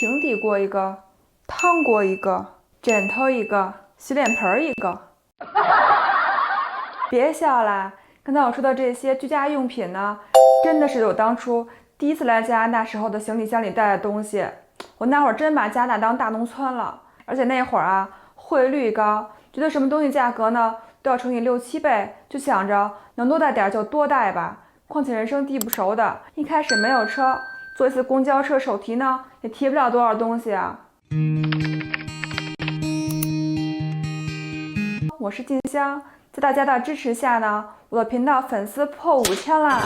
平底锅一个，汤锅一个，枕头一个，洗脸盆一个。别笑啦，刚才我说的这些居家用品呢，真的是我当初第一次来加拿大时候的行李箱里带的东西。我那会儿真把加拿大当大农村了，而且那会儿啊，汇率高，觉得什么东西价格呢都要乘以6、7倍，就想着能多带点就多带吧。况且人生地不熟的，一开始没有车，坐一次公交车手提呢也提不了多少东西啊。我是静香，在大家的支持下呢，我的频道粉丝破5000啦，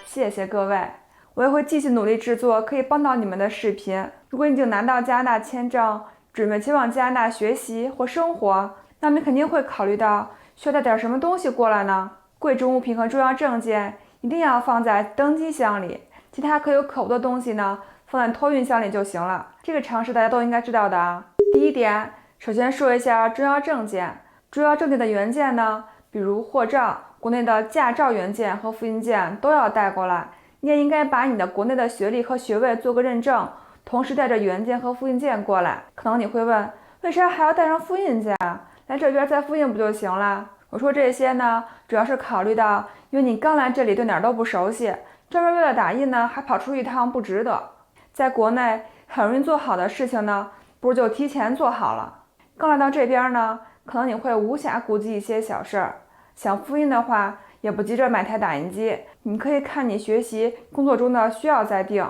谢谢各位！我也会继续努力制作可以帮到你们的视频。如果你已经拿到加拿大签证，准备前往加拿大学习或生活，那么你肯定会考虑到需要带点什么东西过来呢？贵重物品和重要证件一定要放在登机箱里，其他可有可无的东西呢，放在托运箱里就行了。这个常识大家都应该知道的啊。第一点，首先说一下重要证件。重要证件的原件呢，比如货照、国内的驾照原件和复印件都要带过来。你也应该把你的国内的学历和学位做个认证，同时带着原件和复印件过来。可能你会问，为啥还要带上复印件？来这边再复印不就行了？我说这些呢，主要是考虑到，因为你刚来这里对哪儿都不熟悉，专门为了打印呢，还跑出一趟不值得。在国内很容易做好的事情呢，不如就提前做好了。刚来到这边呢，可能你会无暇顾及一些小事儿，想复印的话，也不急着买台打印机，你可以看你学习工作中的需要再定。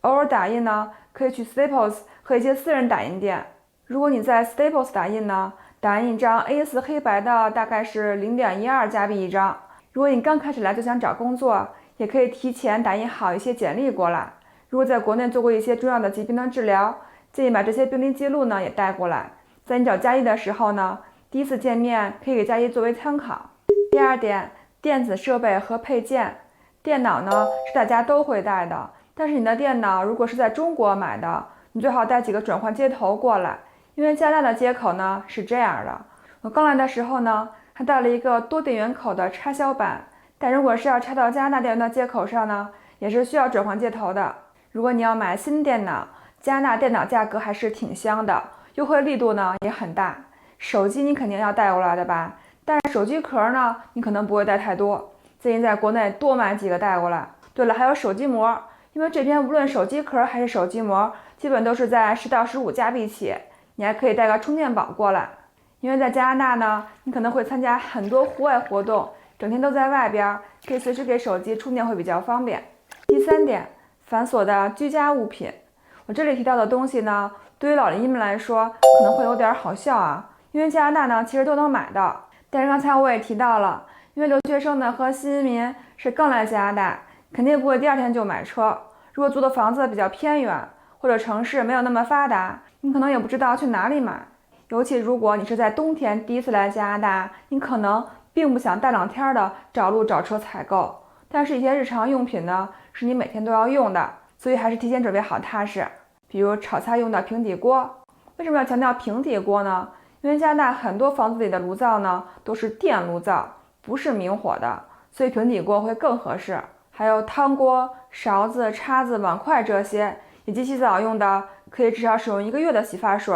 偶尔打印呢，可以去 Staples 和一些私人打印店。如果你在 Staples 打印呢，打印一张 A4 黑白的大概是0.12加币一张。如果你刚开始来就想找工作，也可以提前打印好一些简历过来。如果在国内做过一些重要的疾病的治疗，建议把这些病历记录呢也带过来。在你找加一的时候呢，第一次见面可以给加一作为参考。第二点，电子设备和配件。电脑呢是大家都会带的，但是你的电脑如果是在中国买的，你最好带几个转换接头过来，因为加拿大的接口呢是这样的。我刚来的时候呢，还带了一个多电源口的插销板，但如果是要插到加拿大电源的接口上呢，也是需要转换接头的。如果你要买新电脑，加拿大电脑价格还是挺香的，优惠力度呢也很大。手机你肯定要带过来的吧，但是手机壳呢，你可能不会带太多，建议在国内多买几个带过来。对了，还有手机膜，因为这边无论手机壳还是手机膜，基本都是在10到15加币起。你还可以带个充电宝过来，因为在加拿大呢，你可能会参加很多户外活动，整天都在外边，可以随时给手机充电会比较方便。第三点，繁琐的居家物品。我这里提到的东西呢，对于老邻居们来说可能会有点好笑啊，因为加拿大呢其实都能买到。但是刚才我也提到了，因为留学生呢和新移民是刚来加拿大，肯定不会第2天就买车。如果租的房子比较偏远，或者城市没有那么发达，你可能也不知道去哪里买。尤其如果你是在冬天第一次来加拿大，你可能并不想大冷天的找路找车采购。但是一些日常用品呢，是你每天都要用的，所以还是提前准备好踏实。比如炒菜用的平底锅。为什么要强调平底锅呢？因为加拿大很多房子里的炉灶呢都是电炉灶，不是明火的，所以平底锅会更合适。还有汤锅、勺子、叉子、碗筷这些，以及洗澡用的，可以至少使用1个月的洗发水、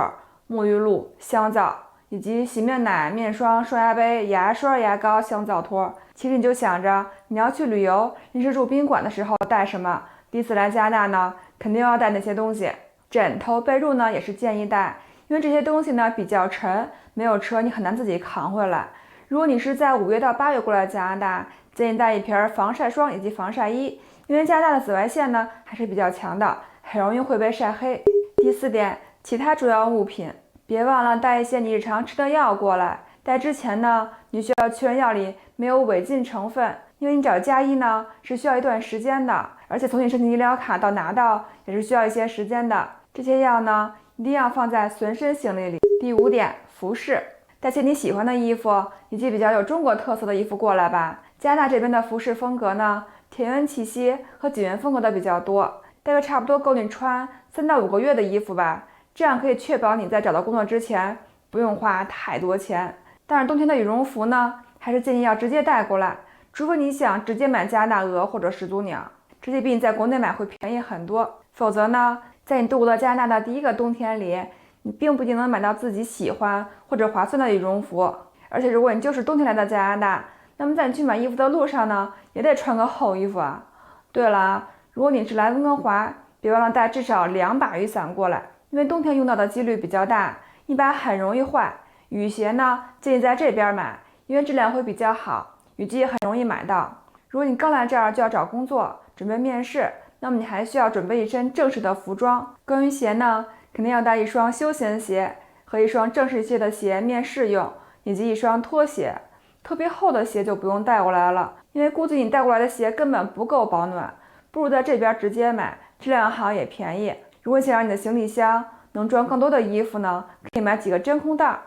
沐浴露、香皂，以及洗面奶、面霜、刷牙杯、牙刷、牙膏、香皂托。其实你就想着你要去旅游，临时住宾馆的时候带什么，第一次来加拿大呢，肯定要带那些东西。枕头、被褥呢也是建议带，因为这些东西呢比较沉，没有车你很难自己扛回来。如果你是在5月到8月过来加拿大，建议带一瓶防晒霜以及防晒衣，因为加拿大的紫外线呢还是比较强的，很容易会被晒黑。第4点，其他主要物品，别忘了带一些你日常吃的药过来。带之前呢，你需要确认药里没有违禁成分，因为你找加医呢是需要一段时间的，而且从你申请医疗卡到拿到也是需要一些时间的。这些药呢，一定要放在随身行李里。第5点，服饰，带些你喜欢的衣服以及比较有中国特色的衣服过来吧。加拿大这边的服饰风格呢，田园气息和景元风格的比较多，带个差不多够你穿3到5个月的衣服吧，这样可以确保你在找到工作之前不用花太多钱。但是冬天的羽绒服呢，还是建议要直接带过来，除非你想直接买加拿大鹅或者始祖鸟，这些比你在国内买会便宜很多。否则呢，在你度过了加拿大的第一个冬天里，你并不一定能买到自己喜欢或者划算的羽绒服。而且如果你就是冬天来到加拿大，那么在你去买衣服的路上呢，也得穿个厚衣服啊。对了，如果你是来温哥华，别忘了带至少2把雨伞过来，因为冬天用到的几率比较大，一把很容易坏。雨鞋呢，建议在这边买，因为质量会比较好，雨季也很容易买到。如果你刚来这儿就要找工作，准备面试，那么你还需要准备一身正式的服装。关于鞋呢，肯定要带一双休闲鞋和一双正式一些的鞋面试用，以及一双拖鞋。特别厚的鞋就不用带过来了，因为估计你带过来的鞋根本不够保暖，不如在这边直接买，质量好也便宜。如果想让你的行李箱能装更多的衣服呢，可以买几个真空袋。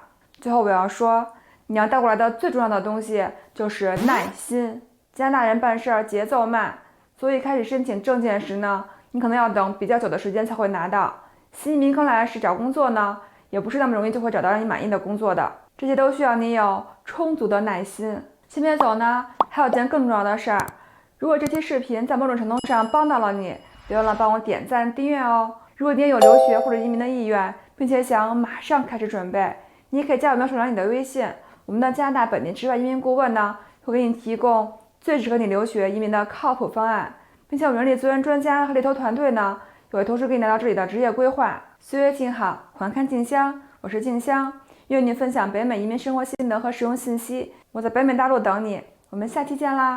最后我要说，你要带过来的最重要的东西就是耐心。加拿大人办事儿节奏慢，所以开始申请证件时呢，你可能要等比较久的时间才会拿到。新移民刚来时找工作呢，也不是那么容易就会找到让你满意的工作的，这些都需要你有充足的耐心。先别走呢，还有件更重要的事儿。如果这期视频在某种程度上帮到了你，别忘了帮我点赞订阅哦。如果你也有留学或者移民的意愿，并且想马上开始准备，你也可以加我描述栏里的微信，我们的加拿大本地职业移民顾问呢，会给你提供最适合你留学移民的靠谱方案，并且我们人力资源专家和猎头团队呢，也会同时给你来到这里的职业规划。岁月静好，环看静香，我是静香，愿你分享北美移民生活心得和实用信息。我在北美大陆等你，我们下期见啦！